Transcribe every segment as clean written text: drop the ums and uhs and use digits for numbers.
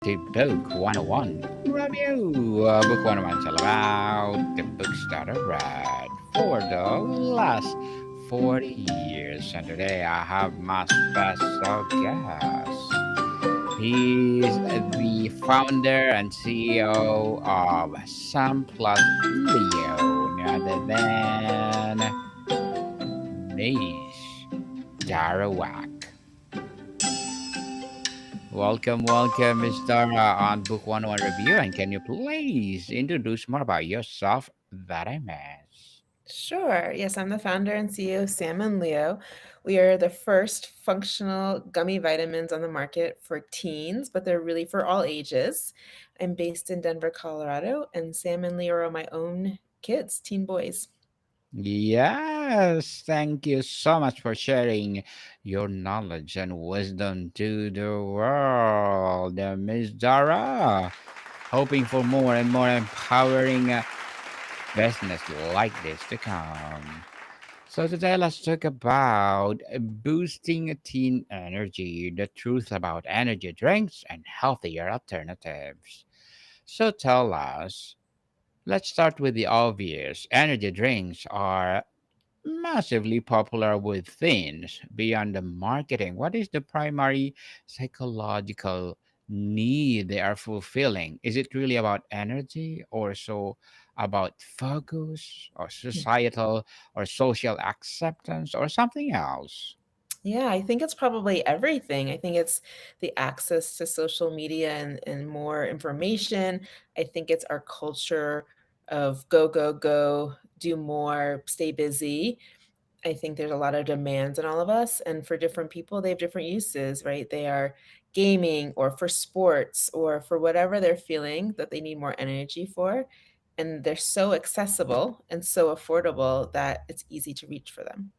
to Book 101 Review. Book 101 is all about the books that I read for the last 40 years. And today I have my special guest. He's the founder and CEO of Sam Plus Leo, none other than Miss Dara Wax. Welcome, Miss Dara, on Book 101 Review. And can you please introduce more about yourself that I missed? Sure. Yes, I'm the founder and CEO of Sam and Leo. We are the first functional gummy vitamins on the market for teens, but they're really for all ages. I'm based in Denver, Colorado, and Sam and Leo are my own kids, teen boys. Yes, thank you so much for sharing your knowledge and wisdom to the world, Miss Dara. Hoping for more and more empowering business like this to come. So today let's talk about boosting teen energy, the truth about energy drinks and healthier alternatives. So tell us, let's start with the obvious. Energy drinks are massively popular with teens. Beyond the marketing, what is the primary psychological need they are fulfilling? Is it really about energy or so about focus or societal or social acceptance or something else? Yeah, I think it's probably everything. I think it's the access to social media and more information. I think it's our culture of go, go, go, do more, stay busy. I think there's a lot of demands on all of us, and for different people, they have different uses, right? They are gaming or for sports or for whatever they're feeling that they need more energy for. And they're so accessible and so affordable that it's easy to reach for them.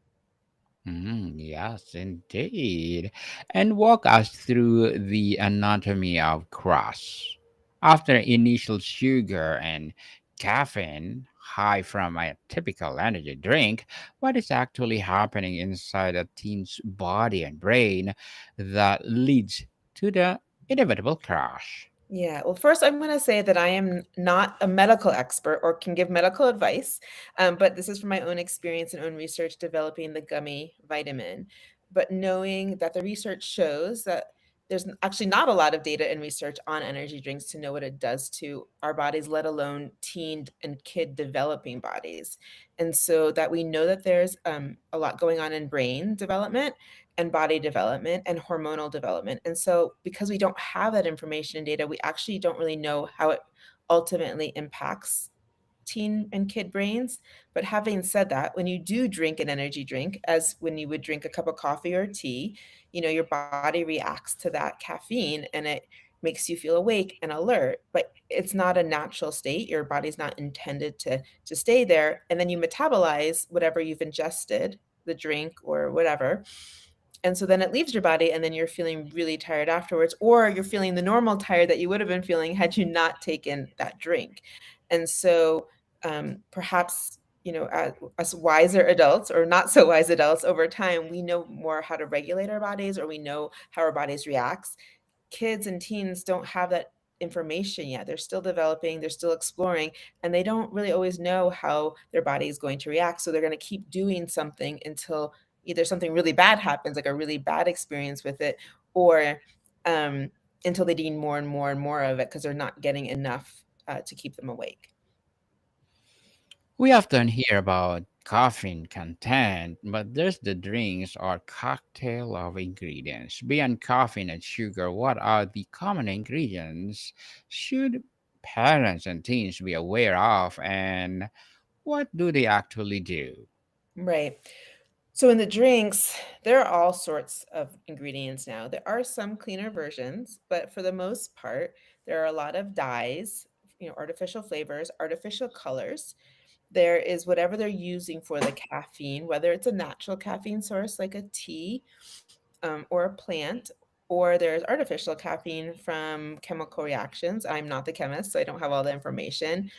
Yes, indeed. And walk us through the anatomy of crush. After initial sugar and caffeine high from a typical energy drink, what is actually happening inside a teen's body and brain that leads to the inevitable crash? Yeah. Well, first, I'm going to say that I am not a medical expert or can give medical advice, but this is from my own experience and own research developing the gummy vitamin. But knowing that the research shows that there's actually not a lot of data and research on energy drinks to know what it does to our bodies, let alone teen and kid developing bodies. And so that we know that there's a lot going on in brain development and body development and hormonal development. And so, because we don't have that information and data, we actually don't really know how it ultimately impacts teen and kid brains. But having said that, when you do drink an energy drink, as when you would drink a cup of coffee or tea, your body reacts to that caffeine and it makes you feel awake and alert, but it's not a natural state. Your body's not intended to stay there. And then you metabolize whatever you've ingested, the drink or whatever, and so then it leaves your body, and then you're feeling really tired afterwards, or you're feeling the normal tired that you would have been feeling had you not taken that drink. And so perhaps, as wiser adults or not so wise adults over time, we know more how to regulate our bodies, or we know how our bodies reacts. Kids and teens don't have that information yet. They're still developing, they're still exploring, and they don't really always know how their body is going to react. So they're going to keep doing something until either something really bad happens, like a really bad experience with it, or um, until they need more and more and more of it because they're not getting enough to keep them awake. We often hear about caffeine content, but there's the drinks or cocktail of ingredients. Beyond caffeine and sugar, what are the common ingredients should parents and teens be aware of, and what do they actually do? Right. So in the drinks, there are all sorts of ingredients now. There are some cleaner versions, but for the most part, there are a lot of dyes, artificial flavors, artificial colors. There is whatever they're using for the caffeine, whether it's a natural caffeine source like a tea or a plant, or there's artificial caffeine from chemical reactions. I'm not the chemist, so I don't have all the information.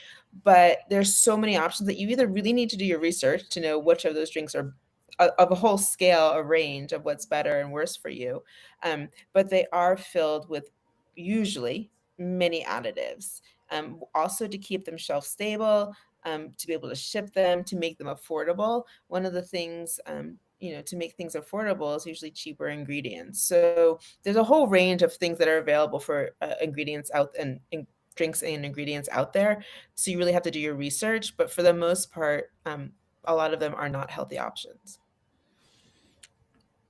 But there's so many options that you either really need to do your research to know which of those drinks are of a whole scale, a range of what's better and worse for you. But they are filled with usually many additives. Also, to keep them shelf stable, to be able to ship them, to make them affordable. One of the things, to make things affordable is usually cheaper ingredients. So there's a whole range of things that are available for ingredients out and drinks and ingredients out there. So you really have to do your research. But for the most part, a lot of them are not healthy options.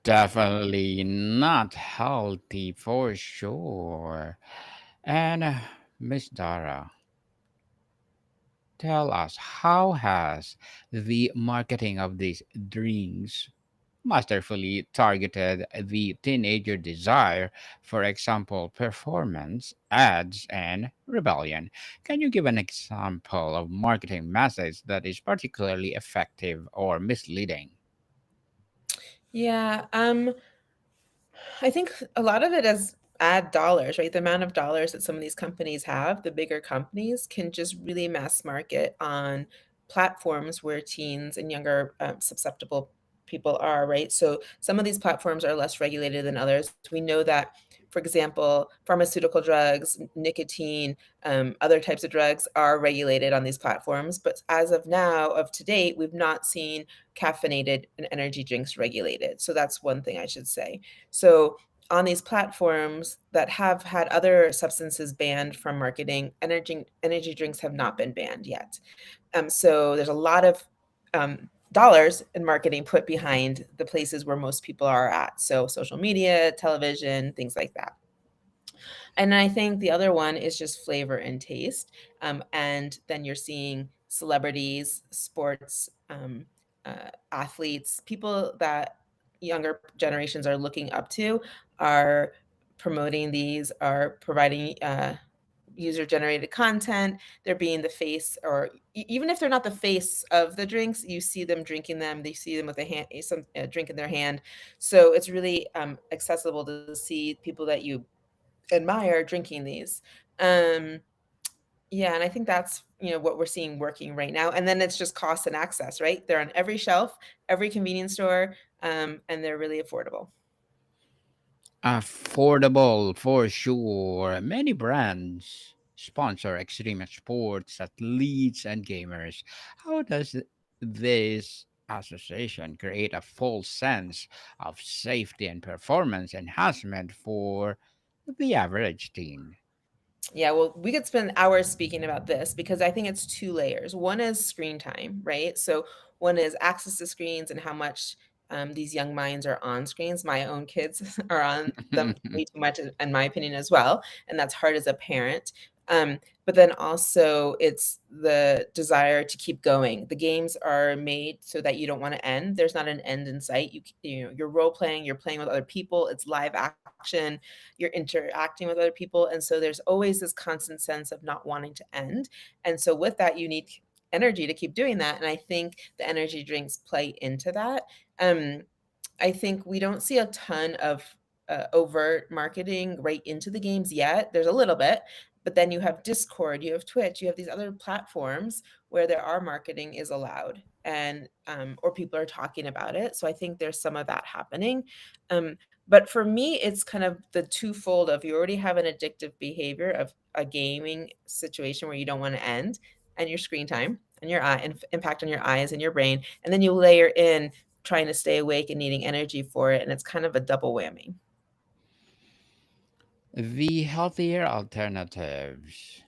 Definitely not healthy for sure. And Miss Dara, tell us, how has the marketing of these drinks masterfully targeted the teenager desire, for example, performance, ads, and rebellion? Can you give an example of marketing message that is particularly effective or misleading? Yeah, I think a lot of it is ad dollars, right? The amount of dollars that some of these companies have, the bigger companies, can just really mass market on platforms where teens and younger susceptible people are, right? So some of these platforms are less regulated than others. We know that, for example, pharmaceutical drugs, nicotine, other types of drugs are regulated on these platforms. But as of now, of to date, we've not seen caffeinated and energy drinks regulated. So that's one thing I should say. So on these platforms that have had other substances banned from marketing, energy drinks have not been banned yet. So there's a lot of dollars in marketing put behind the places where most people are at. So social media, television, things like that. And I think the other one is just flavor and taste. And then you're seeing celebrities, sports, athletes, people that younger generations are looking up to are promoting these, are providing user generated content. They're being the face, or even if they're not the face of the drinks, you see them drinking them. They see them with a hand, some drink in their hand. So it's really accessible to see people that you admire drinking these. Um, yeah, and I think that's what we're seeing working right now. And then it's just cost and access, right? They're on every shelf, every convenience store, and they're really affordable. Affordable for sure. Many brands sponsor extreme sports, athletes, and gamers. How does this association create a false sense of safety and performance enhancement for the average teen? Yeah, well, we could spend hours speaking about this because I think it's two layers. One is screen time, right? So one is access to screens and how much these young minds are on screens. My own kids are on them way too much, in my opinion, as well, and that's hard as a parent. But then also it's the desire to keep going. The games are made so that you don't want to end. There's not an end in sight. You're role playing. You're playing with other people. It's live action, you're interacting with other people, and so there's always this constant sense of not wanting to end. And so with that, you need energy to keep doing that, and I think the energy drinks play into that. um I think we don't see a ton of overt marketing right into the games yet. There's a little bit, but then you have Discord, you have Twitch, you have these other platforms where there are marketing is allowed, and or people are talking about it. So I think there's some of that happening. But for me, it's kind of the twofold of you already have an addictive behavior of a gaming situation where you don't want to end, and your screen time and your eye and impact on your eyes and your brain, and then you layer in trying to stay awake and needing energy for it, and it's kind of a double whammy. The healthier alternatives,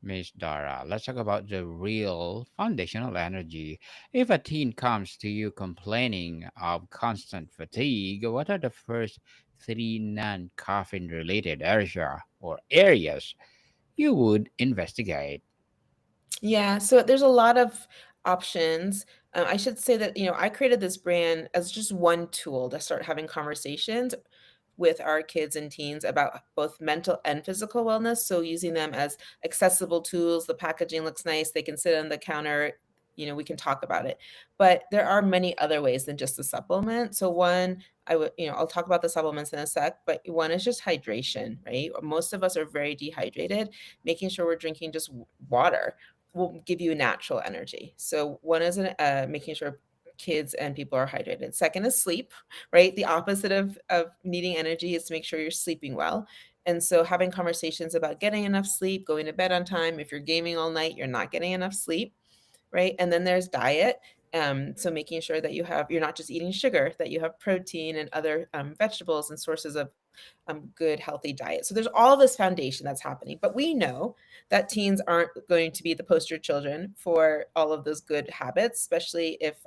Miss Dara, let's talk about the real foundational energy. If a teen comes to you complaining of constant fatigue, what are the first three non caffeine related areas you would investigate? Yeah, so there's a lot of options. I should say that, I created this brand as just one tool to start having conversations with our kids and teens about both mental and physical wellness. So using them as accessible tools, the packaging looks nice, they can sit on the counter, we can talk about it. But there are many other ways than just the supplement. So one, I'll talk about the supplements in a sec, but one is just hydration, right? Most of us are very dehydrated. Making sure we're drinking just water will give you natural energy. So one is making sure kids and people are hydrated. Second is sleep, right? The opposite of needing energy is to make sure you're sleeping well. And so having conversations about getting enough sleep, going to bed on time. If you're gaming all night, you're not getting enough sleep, right? And then there's diet. So making sure that you're not just eating sugar, that you have protein and other vegetables and sources of good, healthy diet. So there's all this foundation that's happening. But we know that teens aren't going to be the poster children for all of those good habits, especially if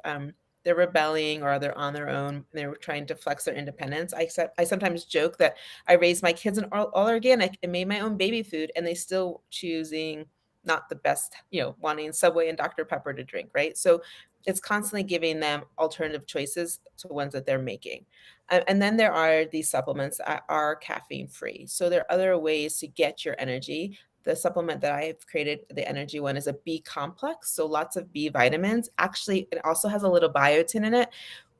they're rebelling or they're on their own and they're trying to flex their independence. I sometimes joke that I raised my kids in all organic and made my own baby food, and they still choosing not the best, wanting Subway and Dr. Pepper to drink, right? So it's constantly giving them alternative choices to ones that they're making. And then there are these supplements that are caffeine free. So there are other ways to get your energy. The supplement that I've created, the energy one, is a B complex. So lots of B vitamins. Actually, it also has a little biotin in it.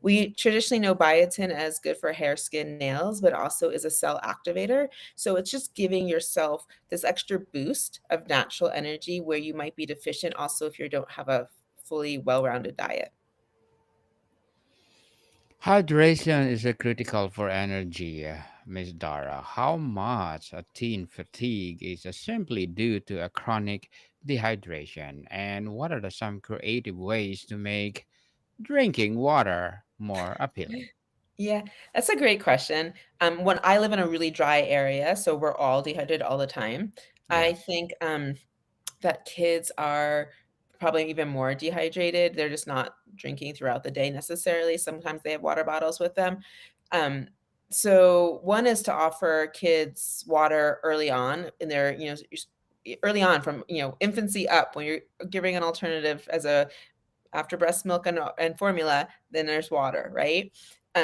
We traditionally know biotin as good for hair, skin, nails, but also is a cell activator. So it's just giving yourself this extra boost of natural energy where you might be deficient also if you don't have a fully well-rounded diet. Hydration is a critical for energy, Miss Dara. How much a teen fatigue is simply due to a chronic dehydration, and what are some creative ways to make drinking water more appealing? Yeah, that's a great question. When I live in a really dry area, so we're all dehydrated all the time, I Yes. think that kids are probably even more dehydrated. They're just not drinking throughout the day necessarily. Sometimes they have water bottles with them. Um, so one is to offer kids water early on in their, early on from, infancy up, when you're giving an alternative as a after breast milk and formula, then there's water, right?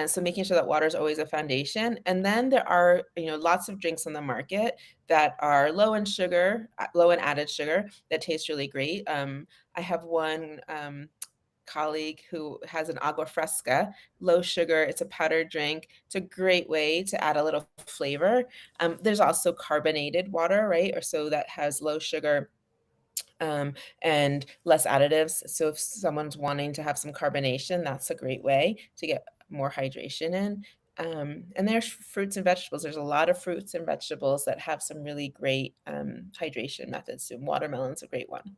So making sure that water is always a foundation. And then there are, lots of drinks on the market that are low in sugar, low in added sugar that taste really great. I have one colleague who has an agua fresca, low sugar. It's a powdered drink. It's a great way to add a little flavor. There's also carbonated water, right? Or so that has low sugar um, and less additives. So if someone's wanting to have some carbonation, that's a great way to get more hydration in. And there's fruits and vegetables. There's a lot of fruits and vegetables that have some really great hydration methods. So watermelon's a great one.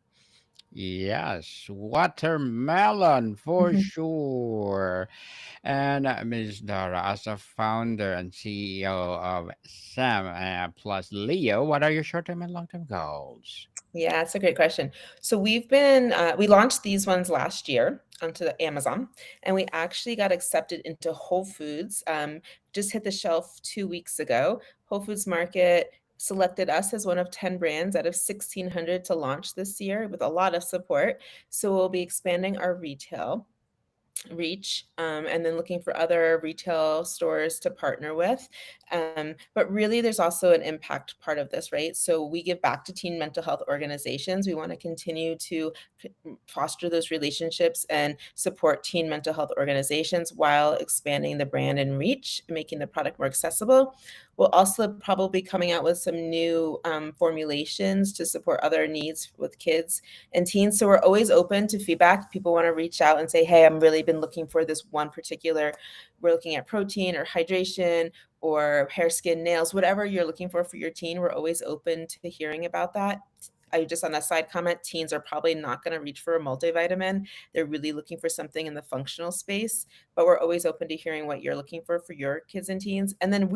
Yes, watermelon for sure. And Ms. Dara, as a founder and CEO of Sam plus Leo, what are your short term and long term goals? Yeah, it's a great question. So we launched these ones last year onto the Amazon, and we actually got accepted into Whole Foods. Just hit the shelf 2 weeks ago. Whole Foods Market selected us as one of 10 brands out of 1,600 to launch this year with a lot of support. So we'll be expanding our retail reach, and then looking for other retail stores to partner with. But really, there's also an impact part of this, right? So we give back to teen mental health organizations. We want to continue to foster those relationships and support teen mental health organizations while expanding the brand and reach, making the product more accessible. We'll also probably be coming out with some new formulations to support other needs with kids and teens. So we're always open to feedback. People want to reach out and say, hey, I'm really been looking for this one particular, we're looking at protein or hydration or hair, skin, nails, whatever you're looking for your teen. We're always open to hearing about that. I just on a side comment, teens are probably not going to reach for a multivitamin. They're really looking for something in the functional space, but we're always open to hearing what you're looking for your kids and teens. And then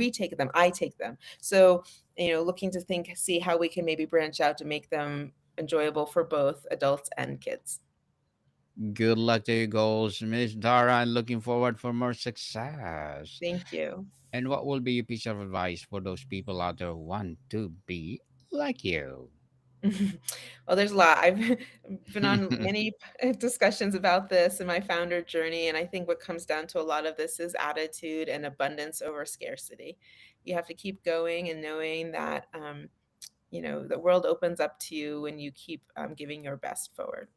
I take them. So, looking to see how we can maybe branch out to make them enjoyable for both adults and kids. Good luck to your goals, Miss Dara, and looking forward for more success. Thank you. And what will be your piece of advice for those people out there who want to be like you? Well, there's a lot. I've been on many discussions about this in my founder journey, and I think what comes down to a lot of this is attitude and abundance over scarcity. You have to keep going and knowing that the world opens up to you when you keep giving your best forward.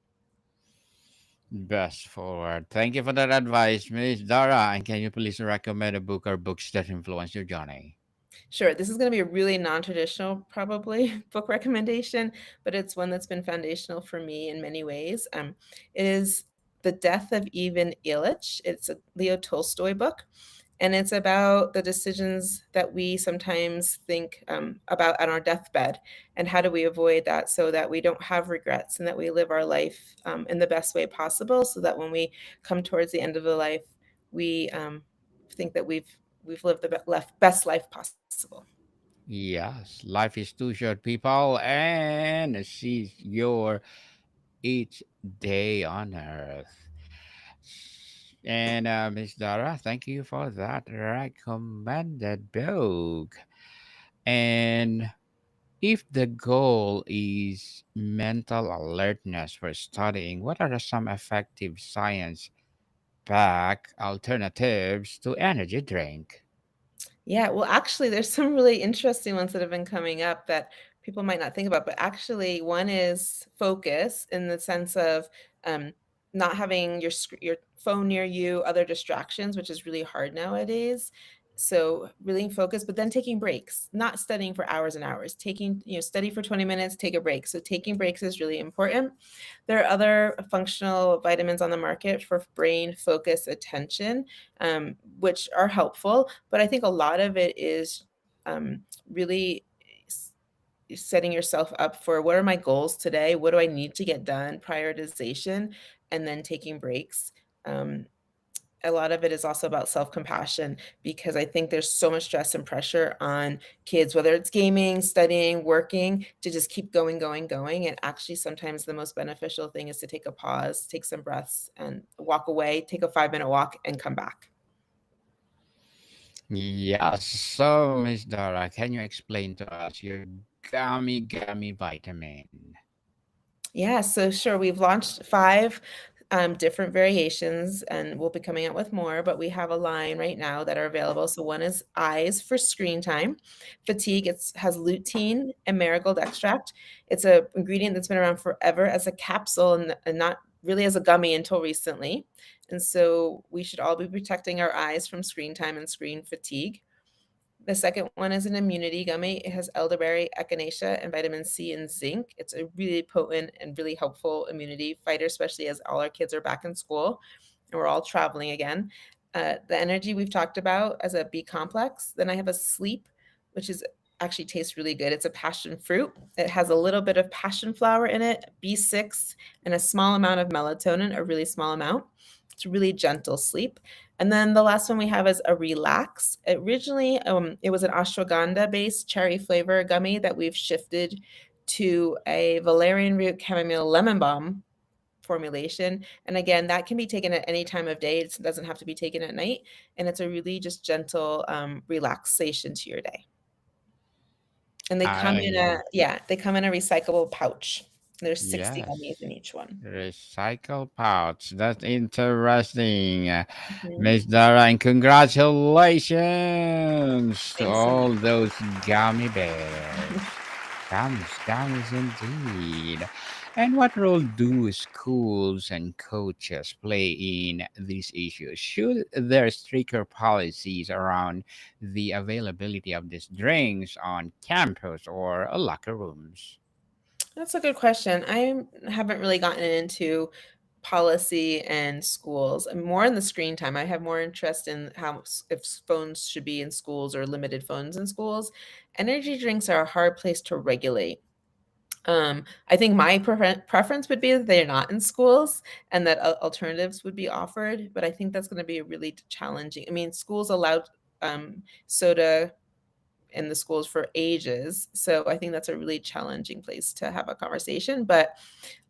Best forward. Thank you for that advice, Miss Dara. And can you please recommend a book or books that influenced your journey? Sure, this is going to be a really non-traditional, probably book recommendation, but it's one that's been foundational for me in many ways. It is The Death of Ivan Illich. It's a Leo Tolstoy book. And it's about the decisions that we sometimes think about on our deathbed, and how do we avoid that so that we don't have regrets and that we live our life in the best way possible, so that when we come towards the end of the life, we think that we've lived the best life possible. Yes, life is too short, people, and seize your each day on earth. And Miss Dara, thank you for that recommended book. And if the goal is mental alertness for studying, what are some effective science backed alternatives to energy drink? Yeah, well, actually, there's some really interesting ones that have been coming up that people might not think about, but actually, one is focus in the sense of um, not having your phone near you, other distractions, which is really hard nowadays. So really focus, but then taking breaks, not studying for hours and hours. Taking, study for 20 minutes, take a break. So taking breaks is really important. There are other functional vitamins on the market for brain focus, attention, which are helpful. But I think a lot of it is really setting yourself up for, what are my goals today? What do I need to get done? Prioritization, and then taking breaks. Um, a lot of it is also about self compassion, because I think there's so much stress and pressure on kids, whether it's gaming, studying, working, to just keep going, going, going. And actually, sometimes the most beneficial thing is to take a pause, take some breaths, and walk away, take a 5-minute walk, and come back. Yes. So, Miss Dara, can you explain to us your gummy vitamin? Yeah, so sure. We've launched five different variations, and we'll be coming out with more, but we have a line right now that are available. So one is eyes for screen time. Fatigue, has lutein and marigold extract. It's a ingredient that's been around forever as a capsule, and not really as a gummy until recently. And so we should all be protecting our eyes from screen time and screen fatigue. The second one is an immunity gummy. It has elderberry, echinacea, and vitamin C and zinc. It's a really potent and really helpful immunity fighter, especially as all our kids are back in school and we're all traveling again. The energy we've talked about as a B complex. Then I have a sleep, which is actually tastes really good. It's a passion fruit. It has a little bit of passion flower in it, B6, and a small amount of melatonin, a really small amount. It's really gentle sleep. And then the last one we have is a relax. Originally, it was an ashwagandha-based cherry flavor gummy that we've shifted to a valerian root chamomile lemon balm formulation. And again, that can be taken at any time of day. It doesn't have to be taken at night. And it's a really just gentle relaxation to your day. And I they come in a recyclable pouch. There's 60 gummies yes. in each one. Recycle pouch. That's interesting. Mhm. Miss Dara, and congratulations to Thanks so all much. those gummy bears. Gummies, gummies indeed. And what role do schools and coaches play in these issues? Should there stricter policies around the availability of these drinks on campus or locker rooms? That's a good question. I haven't really gotten into policy and schools. I'm more in the screen time. I have more interest in if phones should be in schools or limited phones in schools. Energy drinks are a hard place to regulate. I think my preference would be that they're not in schools and that alternatives would be offered. But I think that's going to be a really challenging. I mean, schools allowed soda in the schools for ages. So I think that's a really challenging place to have a conversation. But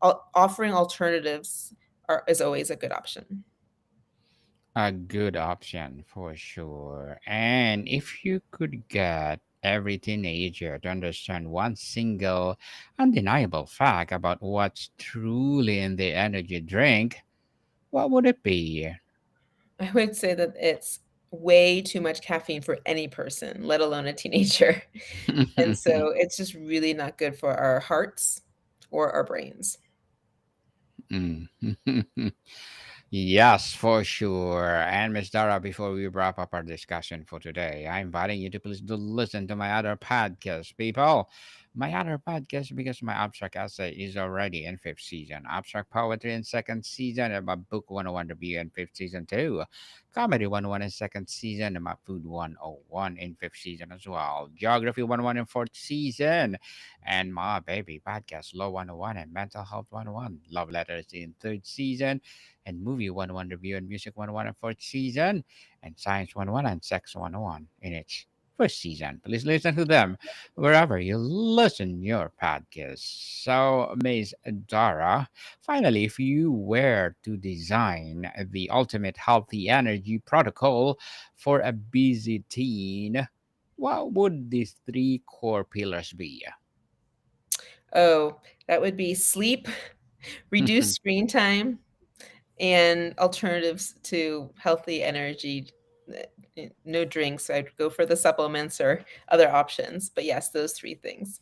offering alternatives is always a good option. A good option for sure. And if you could get every teenager to understand one single undeniable fact about what's truly in the energy drink, what would it be? I would say that it's way too much caffeine for any person, let alone a teenager. And so it's just really not good for our hearts or our brains. Mm. Yes, for sure. And Miss Dara, before we wrap up our discussion for today, I'm inviting you to please do listen to my other podcast, people. my other podcast because my abstract essay is already in fifth season. Abstract poetry in second season, and my book 101 review in fifth season too. Comedy 101 in second season, and my food 101 in fifth season as well. Geography 101 in fourth season, and my baby podcast Law 101 and Mental Health 101. Love letters in third season, and movie 101 review and music 101 in fourth season, and science 101 and sex 101 in its first season. Please listen to them wherever you listen your podcast. So, Ms. Dara, finally, if you were to design the ultimate healthy energy protocol for a busy teen, what would these three core pillars be? Oh, that would be sleep, reduce screen time, and alternatives to healthy energy. No drinks. I'd go for the supplements or other options. But yes, those three things.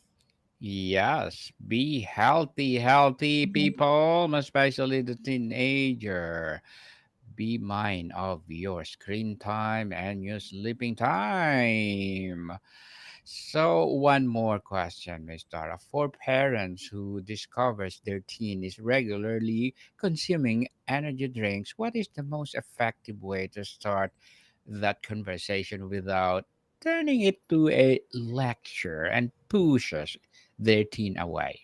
Yes, be healthy, healthy Mhm. people, especially the teenager. Be mind of your screen time and your sleeping time. So one more question, Miss Dara. For parents who discovers their teen is regularly consuming energy drinks, what is the most effective way to start that conversation without turning it to a lecture and pushes their teen away?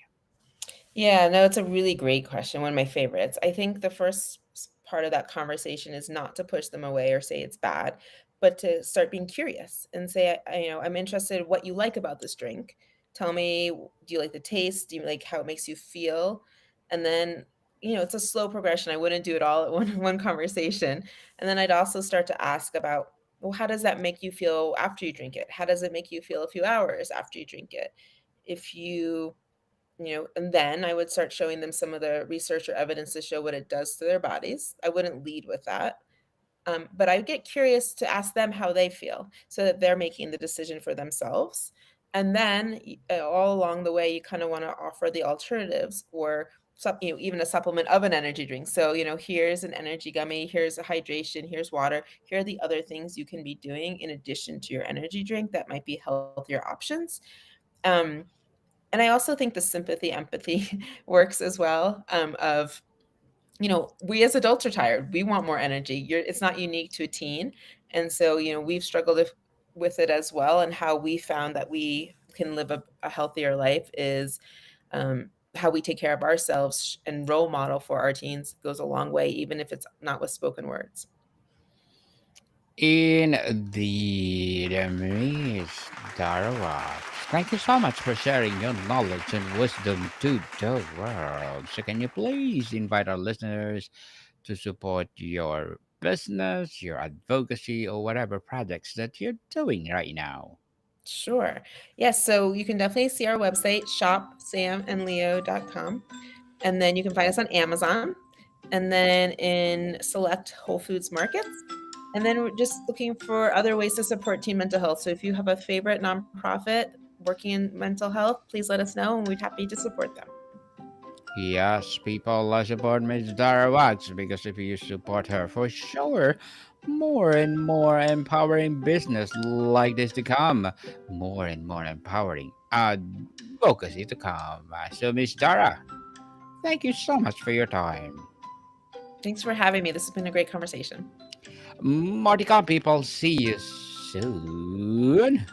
Yeah, no, it's a really great question. One of my favorites. I think the first part of that conversation is not to push them away or say it's bad, but to start being curious and say, I'm interested in what you like about this drink. Tell me, do you like the taste? Do you like how it makes you feel? And then, it's a slow progression. I wouldn't do it all at one conversation. And then I'd also start to ask about, well, how does that make you feel after you drink it? How does it make you feel a few hours after you drink it? If and then I would start showing them some of the research or evidence to show what it does to their bodies. I wouldn't lead with that. But I would get curious to ask them how they feel so that they're making the decision for themselves. And then all along the way, you kind of want to offer the alternatives or even a supplement of an energy drink. So, here's an energy gummy, here's a hydration, here's water. Here are the other things you can be doing in addition to your energy drink that might be healthier options. Um, and I also think the sympathy, empathy works as well. We as adults are tired. We want more energy. It's not unique to a teen, and so we've struggled with it as well. And how we found that we can live a healthier life is how we take care of ourselves and role model for our teens goes a long way, even if it's not with spoken words. Indeed, Miss Dara Wax. Thank you so much for sharing your knowledge and wisdom to the world. So, can you please invite our listeners to support your business, your advocacy, or whatever projects that you're doing right now? Sure. Yes. So you can definitely see our website, shopsamandleo.com. And then you can find us on Amazon and then in select Whole Foods markets. And then we're just looking for other ways to support teen mental health. So if you have a favorite nonprofit working in mental health, please let us know and we'd happy to support them. Yes, people support Miss Dara Wax because if you support her, for sure, more and more empowering business like this to come, more and more empowering advocacy to come. So, Miss Dara, thank you so much for your time. Thanks for having me. This has been a great conversation. Martica people, see you soon.